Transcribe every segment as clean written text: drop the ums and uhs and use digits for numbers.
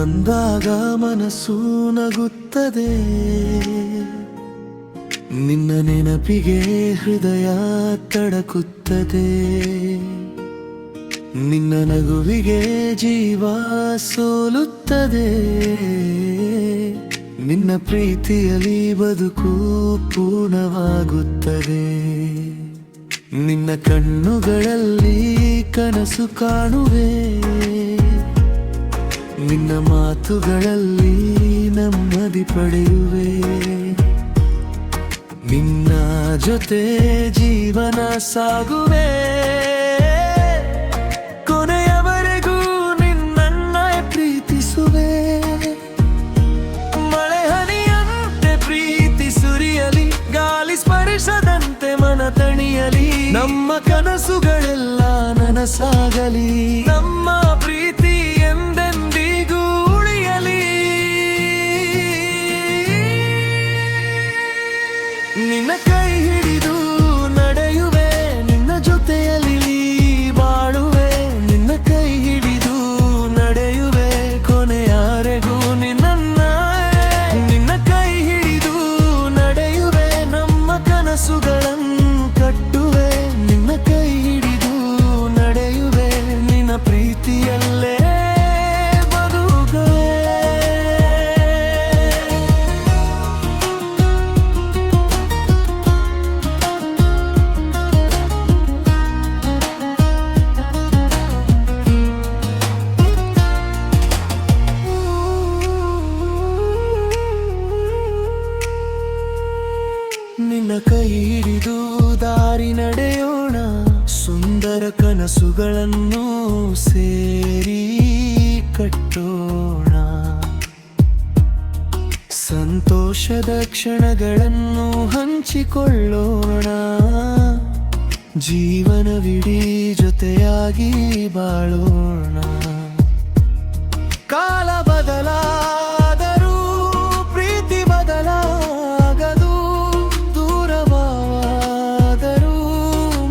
ಬಂದಾಗ ಮನಸ್ಸು ನಗುತ್ತದೆ, ನಿನ್ನ ನೆನಪಿಗೆ ಹೃದಯ ತಡಕುತ್ತದೆ. ನಿನ್ನ ನಗುವಿಗೆ ಜೀವ ಸೋಲುತ್ತದೆ, ನಿನ್ನ ಪ್ರೀತಿಯಲ್ಲಿ ಬದುಕು ಪೂರ್ಣವಾಗುತ್ತದೆ. ನಿನ್ನ ಕಣ್ಣುಗಳಲ್ಲಿ ಕನಸು ಕಾಣುವೆ, ನಿನ್ನ ಮಾತುಗಳಲ್ಲಿ ನೆಮ್ಮದಿ ಪಡೆಯುವೆ. ನಿನ್ನ ಜೊತೆ ಜೀವನ ಸಾಗುವೆ, ಕೊನೆಯವರೆಗೂ ನಿನ್ನನ್ನ ಪ್ರೀತಿಸುವೆ. ಮಳೆ ಹನಿಯಂತೆ ಪ್ರೀತಿ ಸುರಿಯಲಿ, ಗಾಳಿ ಸ್ಪರ್ಶದಂತೆ ಮನ ತಣಿಯಲಿ. ನಮ್ಮ ಕನಸುಗಳೆಲ್ಲ ನನಸಾಗಲಿ, ನಮ್ಮ ಪ್ರೀತಿ ಎಂದೆಂದಿಗೂ ಉಳಿಯಲಿ. ನಿನ್ನ ಕೈ ಹಿಡಿದು ನಡೆಯುವೆ, ನಿನ್ನ ಜೊತೆಯಲ್ಲಿ ಬಾಳುವೆ. ನಿನ್ನ ಕೈ ಹಿಡಿದು ನಡೆಯುವೆ, ಕೊನೆಯವರೆಗೂ ನಿನ್ನ ಕೈ ಹಿಡಿದು ನಡೆಯುವೆ. ನಮ್ಮ ಕನಸುಗಳನ್ನು ಕಟ್ಟುವೆ, ನಿನ್ನ ಕೈ ಹಿಡಿದು ನಡೆಯುವೆ. ನಿನ್ನ ಪ್ರೀತಿಯಲ್ಲೇ ನಿನ್ನ ಕೈ ಹಿಡಿದು ದಾರಿ ನಡೆಯೋಣ, ಸುಂದರ ಕನಸುಗಳನ್ನು ಸೇರಿ ಕಟ್ಟೋಣ. ಸಂತೋಷದ ಕ್ಷಣಗಳನ್ನು ಹಂಚಿಕೊಳ್ಳೋಣ, ಜೀವನವಿಡೀ ಜೊತೆಯಾಗಿ ಬಾಳೋಣ. ಕಾಲ ಬದಲಾದರೂ ಪ್ರೀತಿ ಬದಲಾಗದು, ದೂರವಾದರೂ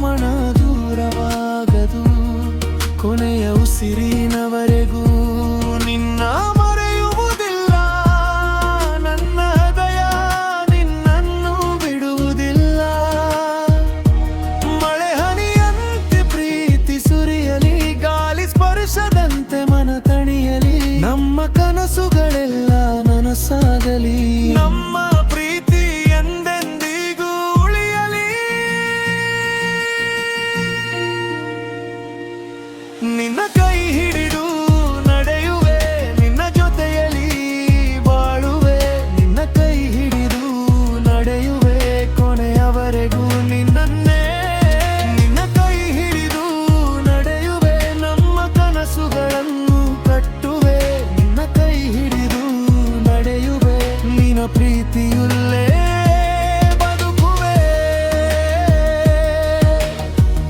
ಮನ ದೂರವಾಗದು. ಕೊನೆಯ ಉಸಿರಿನವರೆಗೂ ನಿನ್ನ ಮರೆಯುವುದಿಲ್ಲ, ನನ್ನ ಹೃದಯ ನಿನ್ನನ್ನು ಬಿಡುವುದಿಲ್ಲ. ಮಳೆ ಹನಿಯಂತೆ ಪ್ರೀತಿ ಸುರಿಯಲಿ, ಗಾಳಿ ಸ್ಪರ್ಶದಂತೆ ಮನ ತಣಿಯಲಿ. ನಮ್ಮ ಕನಸುಗಳೆಲ್ಲ ನನಸಾಗಲಿ, ನಮ್ಮ ಪ್ರೀತಿ ಎಂದೆಂದಿಗೂ ಉಳಿಯಲಿ. ನಿನ್ನ ಕೈ ಹಿಡಿದು ನಡೆಯುವೆ, ನಿನ್ನ ಜೊತೆಯಲ್ಲಿ ಬಾಳುವೆ. ನಿನ್ನ ಕೈ ಹಿಡಿದು ನಡೆಯುವೆ, ಕೊನೆಯವರೆಗೂ ನಿನ್ನನ್ನೇ. ನಿನ್ನ ಕೈ ಹಿಡಿದು ನಡೆಯುವೆ, ನಮ್ಮ ಕನಸುಗಳನ್ನು ಕಟ್ಟುವೆ. ನಿನ್ನ ಕೈ ಹಿಡಿದು ನಡೆಯುವೆ, ನಿನ್ನ ಪ್ರೀತಿಯುಳ್ಳೇ ಬದುಕುವೆ.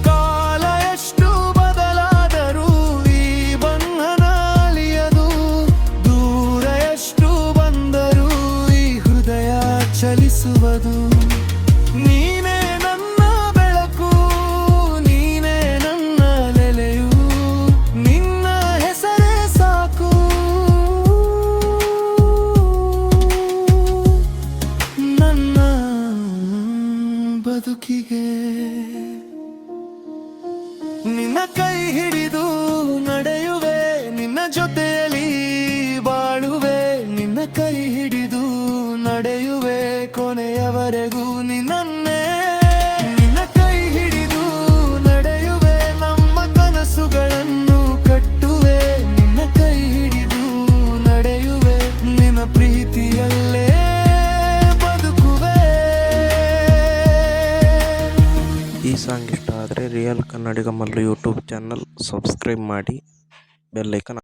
ಕಾಲ ಎಷ್ಟು ಬದಲಾದರೂ ಈ ಬಂಧನ ಅಳಿಯದು, ದೂರ ಎಷ್ಟು ಬಂದರೂ ಈ ಹೃದಯ ಚಲಿಸುವುದು. ನೀನೇ ನನ್ನ ಬೆಳಕು, ನೀನೇ ನನ್ನ ನೆಲೆಯು, ನಿನ್ನ ಹೆಸರೇ ಸಾಕು ನನ್ನ ಬದುಕಿಗೆ. ನಿನ್ನ ಕೈ ಹಿಡಿದು ನಡೆಯುವೆ, ನಿನ್ನ ಜೊತೆಯಲ್ಲಿ ಬಾಳುವೆ. ನಿನ್ನ ಕೈ ಹಿಡಿದು ನಡೆಯುವೆ, ಕೊನೆಯವರೆಗೂ ನಿನ್ನನ್ನೇ. ನಿನ್ನ ಕೈ ಹಿಡಿದು ನಡೆಯುವೆ, ನಮ್ಮ ಕನಸುಗಳನ್ನು ಕಟ್ಟುವೆ. ನಿನ್ನ ಕೈ ಹಿಡಿದು ನಡೆಯುವೆ, ನಿನ್ನ ಪ್ರೀತಿಯಲ್ಲೇ ಬದುಕುವೆ. ಈ ಸಾಂಗ್ ಇಷ್ಟ ಆದರೆ ರಿಯಲ್ ಕನ್ನಡಿಗ ಮಲ್ಲು ಯೂಟ್ಯೂಬ್ ಚಾನಲ್ ಸಬ್ಸ್ಕ್ರೈಬ್ ಮಾಡಿ, ಬೆಲ್ ಐಕನ್